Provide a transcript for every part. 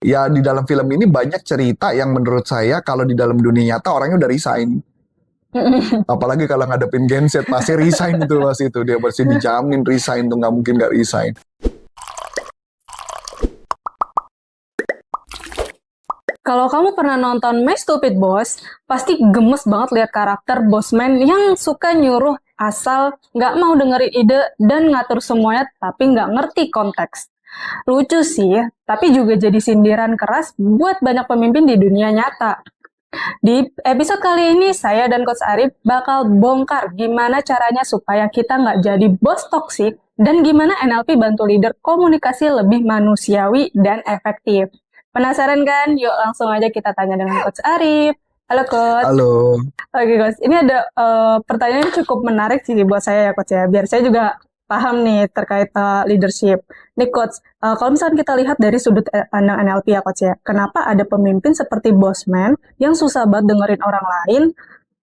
Ya di dalam film ini banyak cerita yang menurut saya kalau di dalam dunia nyata orangnya udah resign. Apalagi kalau ngadepin Gen Z pasti resign itu pasti itu dia pasti dijamin resign tuh nggak mungkin nggak resign. Kalau kamu pernah nonton My Stupid Boss, pasti gemes banget lihat karakter bossman yang suka nyuruh asal nggak mau dengerin ide dan ngatur semuanya tapi nggak ngerti konteks. Lucu sih, tapi juga jadi sindiran keras buat banyak pemimpin di dunia nyata. Di episode kali ini, saya dan Coach Arif bakal bongkar gimana caranya supaya kita nggak jadi bos toksik dan gimana NLP bantu leader komunikasi lebih manusiawi dan efektif. Penasaran kan? Yuk langsung aja kita tanya dengan Coach Arif. Halo Coach. Halo. Oke Coach, ini ada pertanyaan yang cukup menarik sih buat saya ya Coach ya. Biar saya juga paham nih terkait leadership. Nih Coach, kalau misalnya kita lihat dari sudut pandang NLP ya Coach ya, kenapa ada pemimpin seperti bossman yang susah banget dengerin orang lain?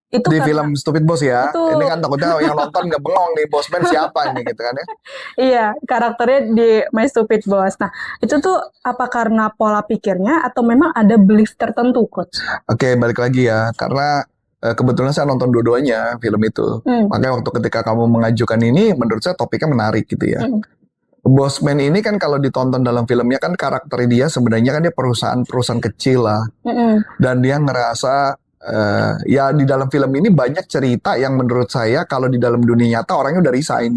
Itu Di karena film Stupid Boss ya. Betul. Ini kan takutnya yang nonton nggak bengong nih bossman siapa nih gitu kan ya. iya, karakternya di My Stupid Boss. Nah, itu tuh apa karena pola pikirnya atau memang ada belief tertentu Coach? Oke, balik lagi ya karena kebetulan saya nonton dua-duanya film itu. Makanya waktu ketika kamu mengajukan ini menurut saya topiknya menarik gitu ya. Bossman ini kan kalau ditonton dalam filmnya kan karakter dia sebenarnya kan dia perusahaan kecil lah. Dan dia ngerasa ya di dalam film ini banyak cerita yang menurut saya kalau di dalam dunia nyata orangnya udah resign.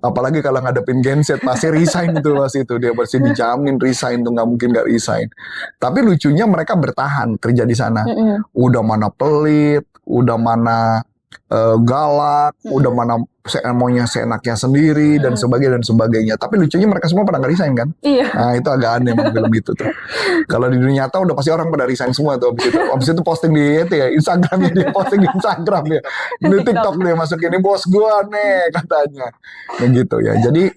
Apalagi kalau ngadepin Gen Z pasti resign itu pasti itu dia pasti dijamin resign tuh nggak mungkin nggak resign. Tapi lucunya mereka bertahan kerja di sana. Udah mana pelit, udah mana galak, udah mana maunya seenaknya sendiri dan sebagainya. Tapi lucunya mereka semua pada nggak resign kan? Iya. Nah itu agak aneh emang film itu tuh. Kalau di dunia nyata udah pasti orang pada resign semua tuh abis itu posting di itu ya Instagramnya dia posting di Instagram ya. Di TikTok dia masukin ini bos gua nih katanya. Begitu ya. Jadi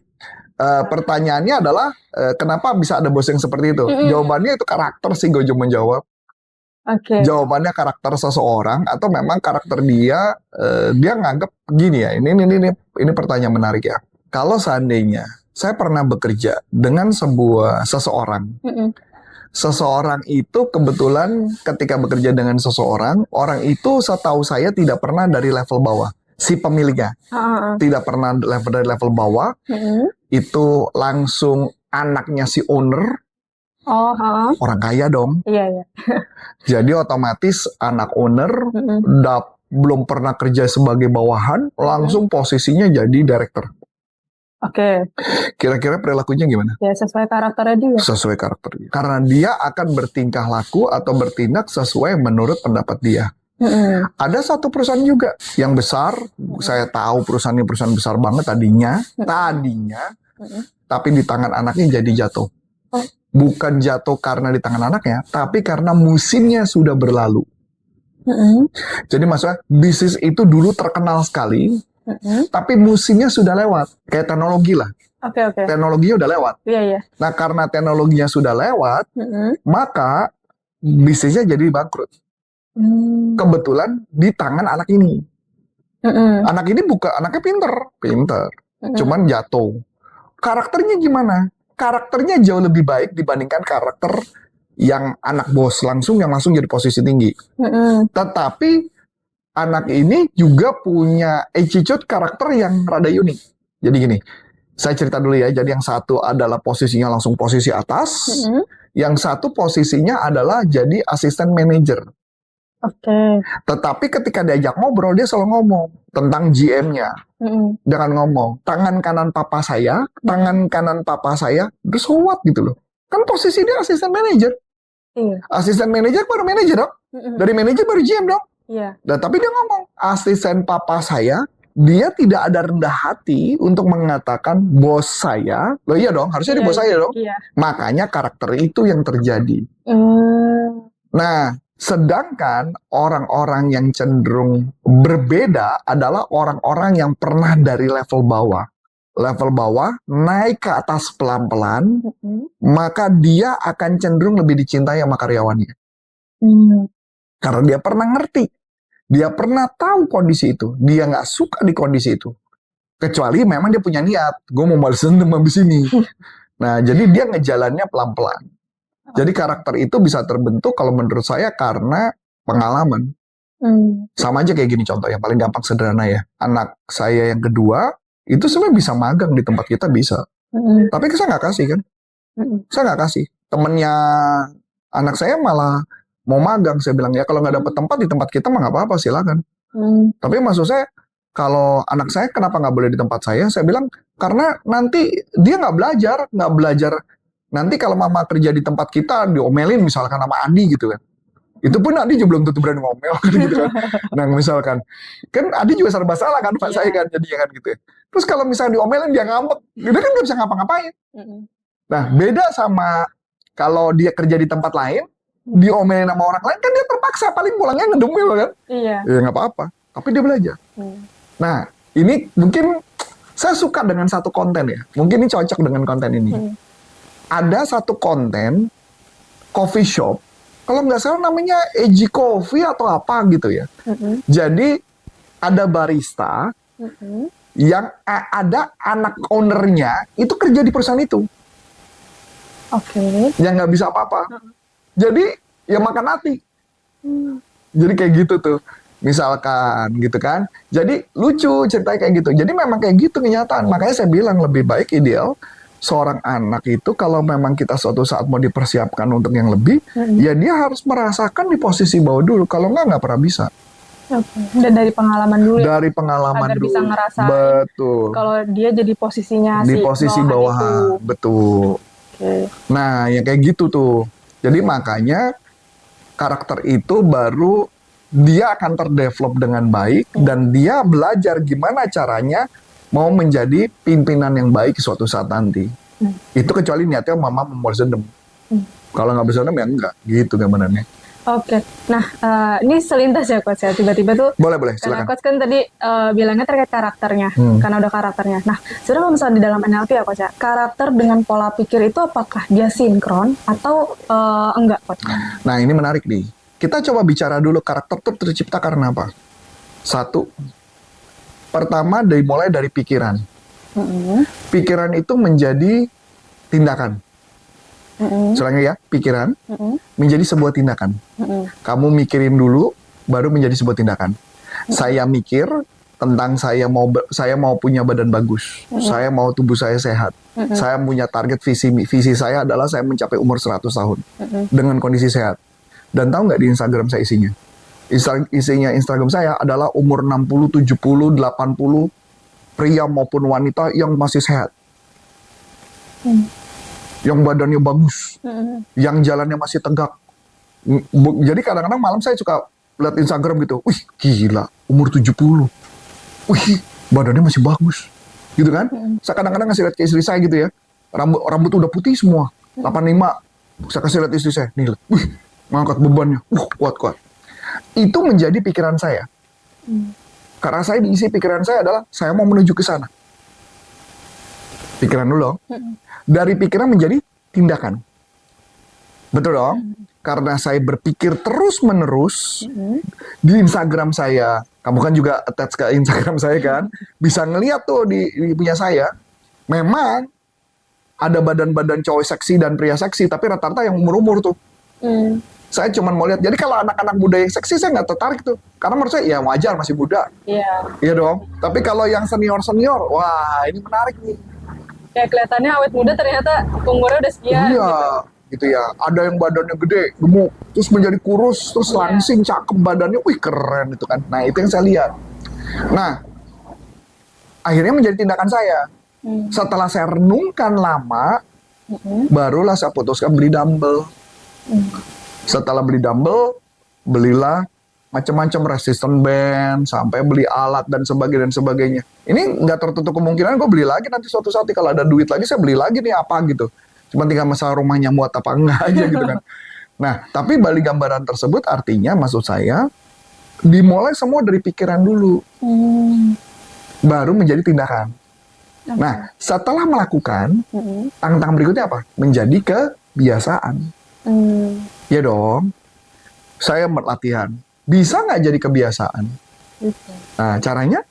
pertanyaannya adalah kenapa bisa ada bos yang seperti itu? Jawabannya itu karakter sih gue cuma menjawab. Oke. Jawabannya karakter seseorang atau memang karakter dia dia nganggap gini ya. Ini pertanyaan menarik ya. Kalau seandainya saya pernah bekerja dengan seseorang. Seseorang itu kebetulan ketika bekerja dengan seseorang, orang itu setahu saya tidak pernah dari level bawah. Si pemiliknya tidak pernah dari level bawah. Itu langsung anaknya si owner. Orang kaya dong. Iya. Jadi otomatis anak owner belum pernah kerja sebagai bawahan, langsung posisinya jadi director. Oke. Kira-kira perilakunya gimana? Ya sesuai karakternya dia. Sesuai karakternya. Karena dia akan bertingkah laku atau bertindak sesuai menurut pendapat dia. Ada satu perusahaan juga yang besar, saya tahu perusahaan ini perusahaan besar banget tadinya, tapi di tangan anaknya jadi jatuh. Bukan jatuh karena di tangan anaknya, tapi karena musimnya sudah berlalu. Jadi maksudnya bisnis itu dulu terkenal sekali, tapi musimnya sudah lewat. Kayak teknologi lah. Oke. Teknologinya udah lewat. Iya. Nah karena teknologinya sudah lewat, maka bisnisnya jadi bangkrut. Kebetulan di tangan anak ini. Anak ini anaknya pinter. Cuman jatuh. Karakternya gimana? Karakternya jauh lebih baik dibandingkan karakter yang anak bos yang langsung jadi posisi tinggi. Tetapi anak ini juga punya attitude karakter yang rada unik. Jadi gini, saya cerita dulu ya. Jadi yang satu adalah posisinya langsung posisi atas, yang satu posisinya adalah jadi asisten manajer. Oke. Tetapi ketika diajak ngobrol, dia selalu ngomong tentang GM-nya. Jangan ngomong, tangan kanan papa saya, terus what gitu loh. Kan posisi dia asisten manajer. Iya. Asisten manajer baru manajer dong. Dari manajer baru GM dong. Iya. Nah, tapi dia ngomong, asisten papa saya, dia tidak ada rendah hati untuk mengatakan bos saya. Loh iya dong, harusnya dia bos saya dong. Iya. Makanya karakter itu yang terjadi. Nah, sedangkan orang-orang yang cenderung berbeda adalah orang-orang yang pernah dari level bawah. Level bawah, naik ke atas pelan-pelan, maka dia akan cenderung lebih dicintai sama karyawannya. Karena dia pernah ngerti. Dia pernah tahu kondisi itu. Dia nggak suka di kondisi itu. Kecuali memang dia punya niat. Gue mau balas dendam habis ini. Nah, jadi dia ngejalannya pelan-pelan. Jadi karakter itu bisa terbentuk kalau menurut saya karena pengalaman. Sama aja kayak gini contoh yang paling gampang sederhana ya. Anak saya yang kedua itu sebenarnya bisa magang di tempat kita bisa. Tapi saya nggak kasih kan. Saya nggak kasih. Temennya anak saya malah mau magang. Saya bilang ya kalau nggak dapet tempat di tempat kita mah nggak apa-apa silakan. Tapi maksud saya kalau anak saya kenapa nggak boleh di tempat saya bilang karena nanti dia nggak belajar. Nanti kalau mama kerja di tempat kita diomelin misalkan sama Adi gitu kan. Itu pun Adi juga belum tentu berani ngomel gitu kan. Nah misalkan, kan Adi juga serba salah kan Pak saya kan jadinya kan gitu ya. Terus kalau misalnya diomelin dia ngambek, dia kan nggak bisa ngapa-ngapain. Nah beda sama kalau dia kerja di tempat lain, diomelin sama orang lain kan dia terpaksa paling pulangnya ngedumel kan. Iya. Ya nggak apa-apa, tapi dia belajar. Nah ini mungkin saya suka dengan satu konten ya. Mungkin ini cocok dengan konten ini. Ada satu konten coffee shop, kalau nggak salah namanya Eji Coffee atau apa gitu ya. Jadi ada barista yang ada anak ownernya itu kerja di perusahaan itu. Yang nggak bisa apa-apa. Jadi ya makan hati. Jadi kayak gitu tuh. Misalkan gitu kan. Jadi lucu ceritanya kayak gitu. Jadi memang kayak gitu kenyataan. Makanya saya bilang lebih baik ideal seorang anak itu kalau memang kita suatu saat mau dipersiapkan untuk yang lebih, ya dia harus merasakan di posisi bawah dulu. Kalau nggak pernah bisa. Dan dari pengalaman dulu. Dari pengalaman agar dulu. bisa ngerasain. Betul. Kalau dia jadi posisinya di posisi bawah. itu. Betul. Nah, yang kayak gitu tuh. Jadi makanya karakter itu baru dia akan terdevelop dengan baik dan dia belajar gimana caranya mau menjadi pimpinan yang baik suatu saat nanti. Itu kecuali niatnya mama mau dendam. Kalau nggak bisa dendam ya enggak. Gitu gambarannya. Oke. Nah, ini selintas ya Coach ya. Tiba-tiba tuh. Boleh, karena silakan. Coach kan tadi bilangnya terkait karakternya. Karena udah karakternya. Nah, sebenarnya kalau misalnya di dalam NLP ya Coach ya. Karakter dengan pola pikir itu apakah dia sinkron atau enggak Coach? Nah, ini menarik nih. Kita coba bicara dulu karakter itu tercipta karena apa? Satu. Pertama, dimulai dari pikiran. Pikiran itu menjadi tindakan. Soalnya ya, pikiran menjadi sebuah tindakan. Kamu mikirin dulu, baru menjadi sebuah tindakan. Saya mikir tentang saya mau punya badan bagus. Saya mau tubuh saya sehat. Saya punya target visi saya adalah saya mencapai umur 100 tahun. Dengan kondisi sehat. Dan tahu nggak di Instagram saya isinya? Isinya Instagram saya adalah umur 60, 70, 80 pria maupun wanita yang masih sehat. Yang badannya bagus. Yang jalannya masih tegak. Jadi kadang-kadang malam saya suka lihat Instagram gitu. Wih, gila, umur 70. Wih, badannya masih bagus. Gitu kan? Saya kadang-kadang ngasih lihat ke istri saya gitu ya. Rambut udah putih semua. 85. Saya kasih lihat istri saya. Nih, wih, ngangkat bebannya. Kuat. Itu menjadi pikiran saya. Karena saya diisi pikiran saya adalah saya mau menuju ke sana. Pikiran dulu. Dari pikiran menjadi tindakan. Betul dong? Karena saya berpikir terus-menerus di Instagram saya. Kamu kan juga attach ke Instagram saya kan? Bisa ngeliat tuh di punya saya. Memang ada badan-badan cowok seksi dan pria seksi, tapi rata-rata yang umur-umur tuh. Saya cuma mau lihat. Jadi kalau anak-anak muda yang seksi saya nggak tertarik tuh. Karena menurut saya ya wajar masih muda. Iya dong. Tapi kalau yang senior-senior, wah ini menarik nih. Kayak kelihatannya awet muda ternyata umurnya udah sekian. Iya, gitu ya. Ada yang badannya gede, gemuk, terus menjadi kurus, terus langsing, cakep badannya, wih keren itu kan. Nah itu yang saya lihat. Nah, akhirnya menjadi tindakan saya. Setelah saya renungkan lama, barulah saya putuskan beli dumbbell. Setelah beli dumbbell, belilah macam-macam resistance band, sampai beli alat dan sebagainya. Ini nggak tertutup kemungkinan gue beli lagi nanti suatu saat kalau ada duit lagi saya beli lagi nih apa gitu. Cuma tinggal masalah rumahnya muat apa enggak aja gitu kan. Nah, tapi balik gambaran tersebut artinya maksud saya dimulai semua dari pikiran dulu. Baru menjadi tindakan. Nah, setelah melakukan, tantangan berikutnya apa? Menjadi kebiasaan. Ya dong. Saya latihan. Bisa nggak jadi kebiasaan? Nah, caranya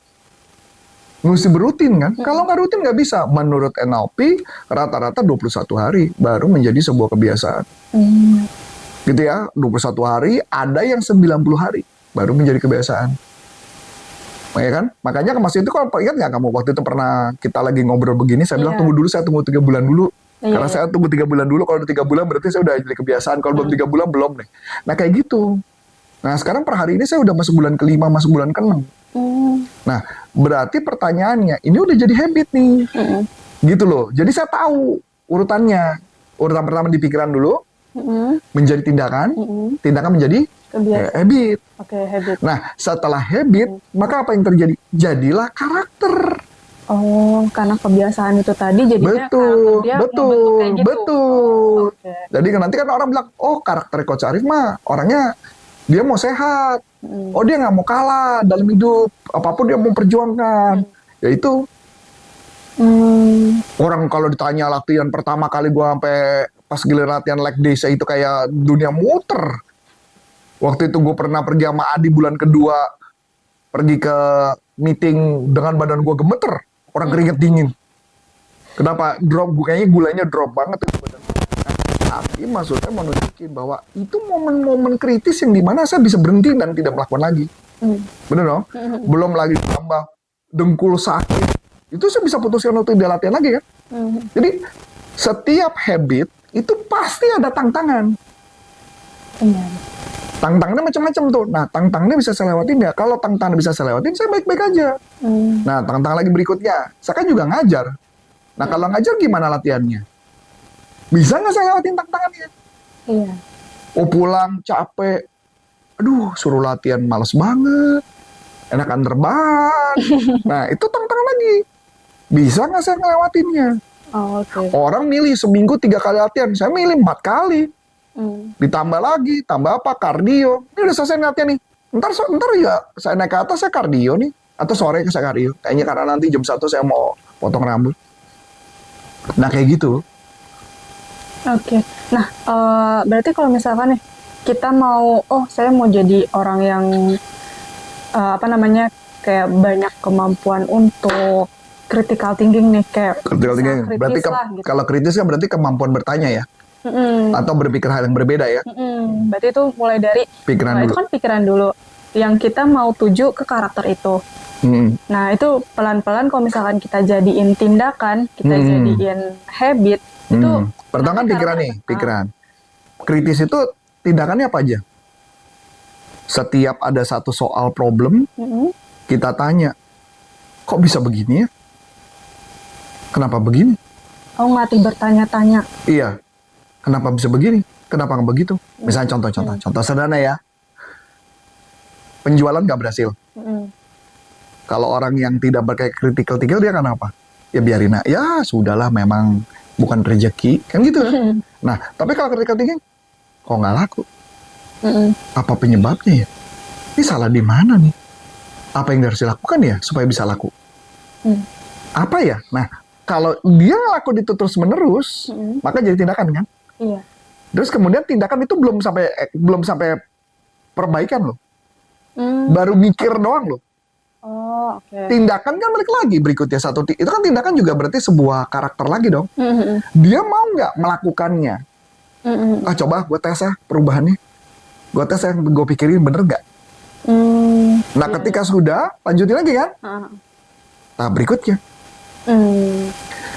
Mesti berutin kan? Kalau nggak rutin nggak bisa. Menurut NLP, rata-rata 21 hari baru menjadi sebuah kebiasaan. Gitu ya, 21 hari, ada yang 90 hari baru menjadi kebiasaan. Ya kan? Makanya Mas itu kalau ingat nggak kamu waktu itu pernah kita lagi ngobrol begini, saya bilang tunggu dulu, saya tunggu 3 bulan dulu. Karena saya tunggu 3 bulan dulu, kalau udah 3 bulan berarti saya udah jadi kebiasaan. Kalau belum 3 bulan, belum nih. Nah kayak gitu. Nah sekarang per hari ini saya udah masuk bulan ke-5, masuk bulan ke-6. Nah berarti pertanyaannya, ini udah jadi habit nih. Gitu loh. Jadi saya tahu urutannya. Urutan pertama di pikiran dulu, menjadi tindakan, tindakan menjadi habit. Oke, habit. Nah, setelah habit, maka apa yang terjadi? Jadilah karakter. Oh, karena kebiasaan itu tadi jadinya karakter dia membentuk kayak gitu. Betul. Okay. Jadi nanti kan orang bilang, oh karakter Coach Arif mah orangnya dia mau sehat. Oh dia nggak mau kalah dalam hidup. Apapun dia mau perjuangkan. Ya itu. Orang kalau ditanya latihan pertama kali gua sampai pas giliran latihan leg day itu kayak dunia muter. Waktu itu gue pernah pergi sama Adi bulan kedua, pergi ke meeting dengan badan gue gemeter, orang keringet dingin. Kenapa? Drop, kayaknya gulanya drop banget. Tapi maksudnya mau nunjukin bahwa itu momen-momen kritis yang dimana saya bisa berhenti dan tidak melakukan lagi. Bener dong? Belum lagi tambah dengkul sakit. Itu saya bisa putuskan untuk tidak latihan lagi kan? Jadi setiap habit itu pasti ada tantangan. Tantangannya macam-macam tuh. Nah, tantangannya bisa saya lewatin nggak? Kalau tantangan bisa saya lewatin, saya baik-baik aja. Nah, tantangan lagi berikutnya, saya kan juga ngajar. Nah, kalau ngajar gimana latihannya? Bisa nggak saya lewatin tantangannya? Iya. Oh, pulang capek. Aduh, suruh latihan males banget. Enakan terbang. Nah, itu tantangan lagi. Bisa nggak saya ngelewatinnya? Oh, oke. Orang milih seminggu 3 kali latihan. Saya milih 4 kali. Ditambah lagi, tambah apa? Kardio. Ini udah selesai latihan nih. Ntar ya saya naik ke atas, saya kardio nih. Atau sore saya kardio. Kayaknya karena nanti jam 1 saya mau potong rambut. Nah kayak gitu. Oke. Nah, berarti kalau misalkan nih, kita mau, saya mau jadi orang yang, kayak banyak kemampuan untuk critical thinking nih. Kayak Critical thinking. Berarti gitu. kalau kritis kan berarti kemampuan bertanya ya. Atau berpikir hal yang berbeda ya. Berarti itu mulai dari pikiran dulu. Itu kan pikiran dulu yang kita mau tuju ke karakter itu. Nah itu pelan-pelan kalau misalkan kita jadiin tindakan, kita jadiin habit, itu pertama kan pikiran nih, pikiran. Kritis itu tindakannya apa aja? Setiap ada satu soal problem, kita tanya, kok bisa begini ya? Kenapa begini? Oh, ngelatih bertanya-tanya. Iya. Kenapa bisa begini? Kenapa nggak begitu? Misalnya contoh sederhana ya. Penjualan nggak berhasil. Kalau orang yang tidak pakai critical thinking dia akan apa? Ya biarin, ya sudahlah memang bukan rezeki, kan gitu kan? Nah, tapi kalau critical thinking, kok nggak laku? Apa penyebabnya ya? Ini salah di mana nih? Apa yang harus dilakukan ya supaya bisa laku? Apa ya? Nah, kalau dia ngelakuin itu terus menerus, maka jadi tindakan kan? Iya. Terus kemudian tindakan itu belum sampai perbaikan loh. Baru mikir doang loh. Oh, oke. Tindakan kan balik lagi berikutnya itu kan tindakan juga berarti sebuah karakter lagi dong. Dia mau nggak melakukannya? Coba gue tes ya perubahannya. Gue tes yang gue pikirin bener nggak? Nah ketika sudah lanjutin lagi kan? Tahap berikutnya.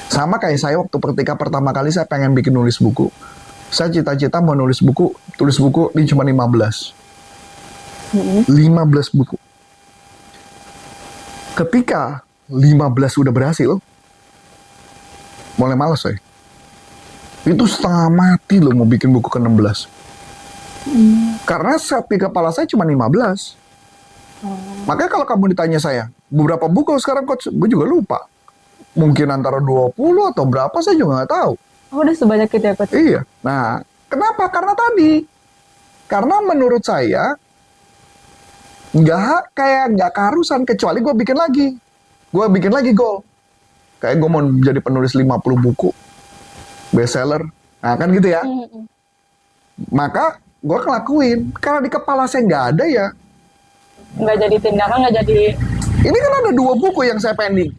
Sama kayak saya waktu ketika pertama kali saya pengen bikin nulis buku. Saya cita-cita mau tulis buku ini cuma 15. 15 buku. Ketika 15 sudah berhasil, mulai males saya. Itu setengah mati loh mau bikin buku ke-16. Karena set di kepala saya cuma 15. Makanya kalau kamu ditanya saya, beberapa buku sekarang coach, gue juga lupa. Mungkin antara 20 atau berapa saya juga nggak tahu. Oh, udah sebanyak itu ya, Coach? Iya. Nah, kenapa? Karena karena menurut saya nggak keharusan kecuali gue bikin lagi goal. Kayak gue mau jadi penulis 50 buku bestseller. Nah, kan gitu ya. Maka gue ngelakuin. Karena di kepala saya nggak ada ya. Nggak jadi tindakan, nggak jadi Ini kan ada 2 buku yang saya pending.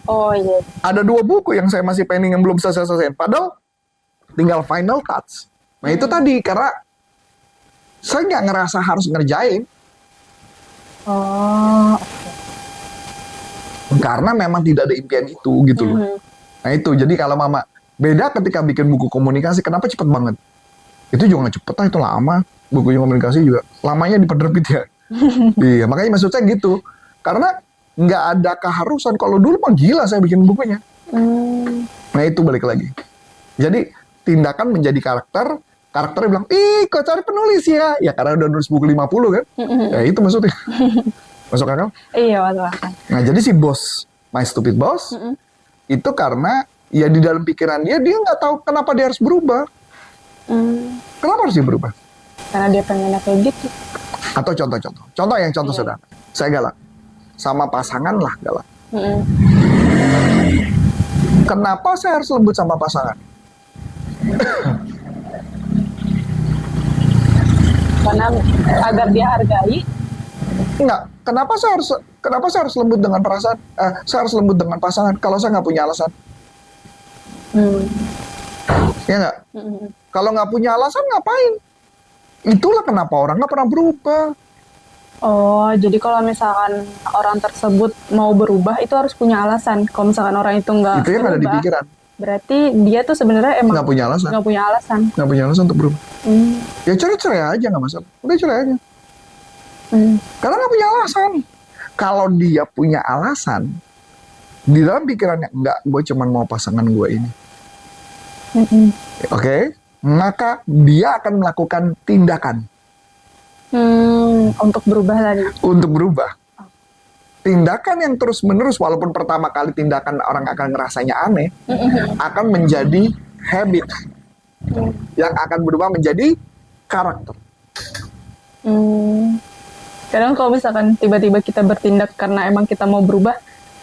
Oh iya. Ada 2 buku yang saya masih pending yang belum selesai. Padahal tinggal final touch. Nah itu tadi, karena saya nggak ngerasa harus ngerjain. Oh, Karena memang tidak ada impian itu gitu loh. Nah itu, jadi kalau mama, beda ketika bikin buku komunikasi, kenapa cepet banget? Itu juga nggak cepet lah, itu lama. Buku komunikasi juga, lamanya di penerbit ya. Iya, makanya maksud saya gitu. Karena nggak ada keharusan, kalau dulu mah gila saya bikin bukunya. Nah itu balik lagi. Jadi tindakan menjadi karakternya bilang, ih kok cari penulis ya? Ya karena udah nulis buku 50 kan? Ya itu maksudnya. Masuk akal? Iya, masuk akal. Nah jadi si bos, My Stupid Boss, itu karena ya di dalam pikiran dia nggak tahu kenapa dia harus berubah. Kenapa harus dia berubah? Karena dia pengennya kayak gitu. Atau contoh yang sederhana. Saya galak, sama pasangan lah galak. Kenapa saya harus lembut sama pasangan? Karena agar dia hargai. Enggak. Kenapa saya harus lembut dengan perasaan? Saya harus lembut dengan pasangan kalau saya nggak punya alasan. Ya nggak? Kalau nggak punya alasan ngapain? Itulah kenapa orang nggak pernah berubah. Oh, jadi kalau misalkan orang tersebut mau berubah itu harus punya alasan. Kalau misalkan orang itu nggak Itu yang ada di pikiran. berarti dia tuh sebenarnya emang Nggak punya alasan. nggak punya alasan. Nggak punya alasan untuk berubah. Ya cerai aja nggak masalah. Udah cerai aja. Karena nggak punya alasan. Kalau dia punya alasan, di dalam pikirannya enggak, gue cuma mau pasangan gue ini. Oke? Maka dia akan melakukan tindakan untuk berubah tadi. untuk berubah. Tindakan yang terus-menerus, walaupun pertama kali tindakan orang akan ngerasanya aneh, akan menjadi habit yang akan berubah menjadi karakter. Kadang kalau misalkan tiba-tiba kita bertindak karena emang kita mau berubah,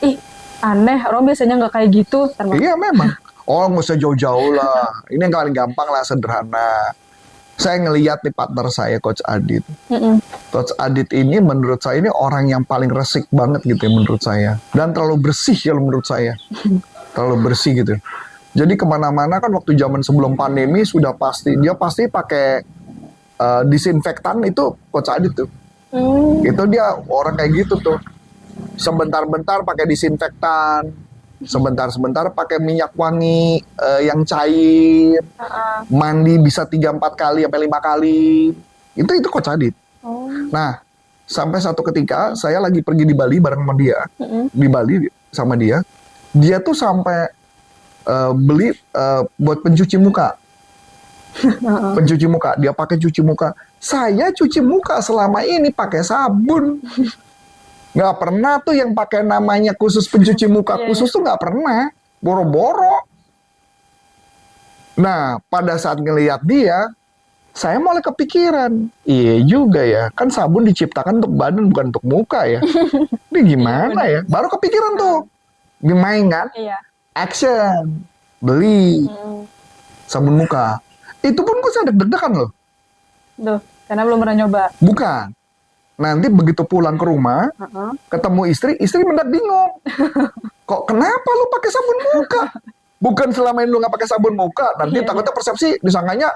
ih aneh, orang biasanya nggak kayak gitu. Iya memang. Oh nggak usah jauh-jauh lah. Ini yang paling gampang lah, sederhana. Saya ngelihat nih partner saya, Coach Adit. Coach Adit ini menurut saya ini orang yang paling resik banget gitu ya menurut saya. Dan terlalu bersih ya menurut saya. Terlalu bersih gitu. Jadi kemana-mana kan waktu zaman sebelum pandemi sudah pasti. Dia pasti pakai disinfektan itu Coach Adit tuh. Itu dia orang kayak gitu tuh. Sebentar-bentar pakai disinfektan. Sebentar-sebentar pakai minyak wangi yang cair. Mandi bisa 3-4 kali sampai 5 kali. Itu Coach Adit. Nah, sampai satu ketika saya lagi pergi di Bali bareng sama dia. Di Bali sama dia. Dia tuh sampai beli buat pencuci muka. Pencuci muka, dia pakai cuci muka. Saya cuci muka selama ini pakai sabun. Nggak pernah tuh yang pakai namanya khusus pencuci muka khusus tuh nggak pernah. Boro-boro. Nah, pada saat ngelihat dia, saya mulai kepikiran. Iya juga ya, kan sabun diciptakan untuk badan bukan untuk muka ya. Ini gimana ya? Baru kepikiran tuh. Dimain kan? Action. Beli. Sabun muka. Itu pun gue saya deg-degan loh. Duh, karena belum pernah nyoba. Bukan. Nanti begitu pulang ke rumah, ketemu istri mendadak bingung. Kok kenapa lu pakai sabun muka? Bukan selama ini lu nggak pakai sabun muka. Nanti takutnya persepsi disangkanya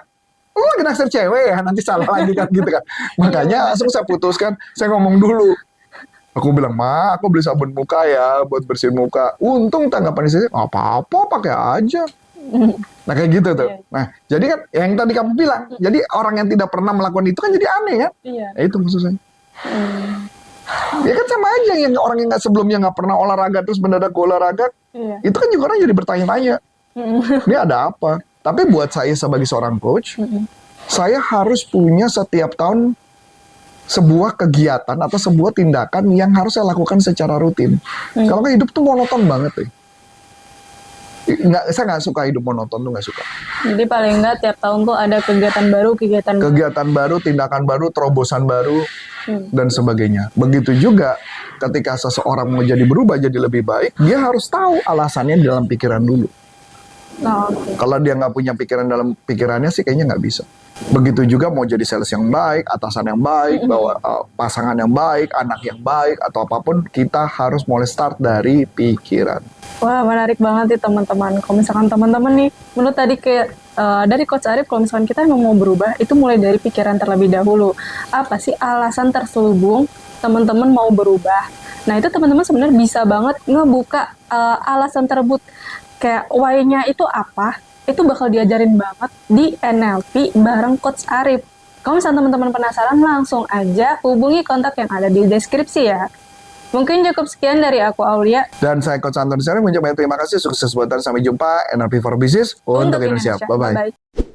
lu lagi naksir cewek ya, nanti salah lagi kan gitu kan. Makanya langsung saya putuskan, saya ngomong dulu. Aku bilang, Ma, aku beli sabun muka ya buat bersihin muka. Untung tanggapan istri, apa-apa pakai aja. Nah kayak gitu tuh. Nah jadi kan yang tadi kamu bilang, jadi orang yang tidak pernah melakukan itu kan jadi aneh kan? Ya itu maksud saya. Ya kan sama aja yang orang yang sebelumnya nggak pernah olahraga terus mendadak olahraga, itu kan juga orang jadi bertanya-tanya, ini ada apa? Tapi buat saya sebagai seorang coach, saya harus punya setiap tahun sebuah kegiatan atau sebuah tindakan yang harus saya lakukan secara rutin. Kalau kan hidup tuh monoton banget ya. Saya nggak suka hidup monoton tuh, nggak suka. Jadi paling nggak tiap tahun tuh ada kegiatan baru, tindakan baru, terobosan baru, dan sebagainya. Begitu juga ketika seseorang mau jadi berubah jadi lebih baik, dia harus tahu alasannya di dalam pikiran dulu. Kalau dia nggak punya pikiran dalam pikirannya sih kayaknya nggak bisa. Begitu juga mau jadi sales yang baik, atasan yang baik, bawa pasangan yang baik, anak yang baik, atau apapun, kita harus mulai start dari pikiran. Wah, menarik banget nih teman-teman. Kalau misalkan teman-teman nih, menurut tadi kayak dari Coach Arif, kalau misalkan kita memang mau berubah, itu mulai dari pikiran terlebih dahulu. Apa sih alasan terselubung teman-teman mau berubah? Nah, itu teman-teman sebenarnya bisa banget ngebuka alasan tersebut. Kayak why-nya itu apa? Itu bakal diajarin banget di NLP bareng Coach Arif. Kalau misalnya teman-teman penasaran, langsung aja hubungi kontak yang ada di deskripsi ya. Mungkin cukup sekian dari aku, Aulia. Dan saya Coach Anton Syarif mengucapkan terima kasih, sukses buat sampai jumpa, NLP for Business untuk Indonesia. Bye-bye.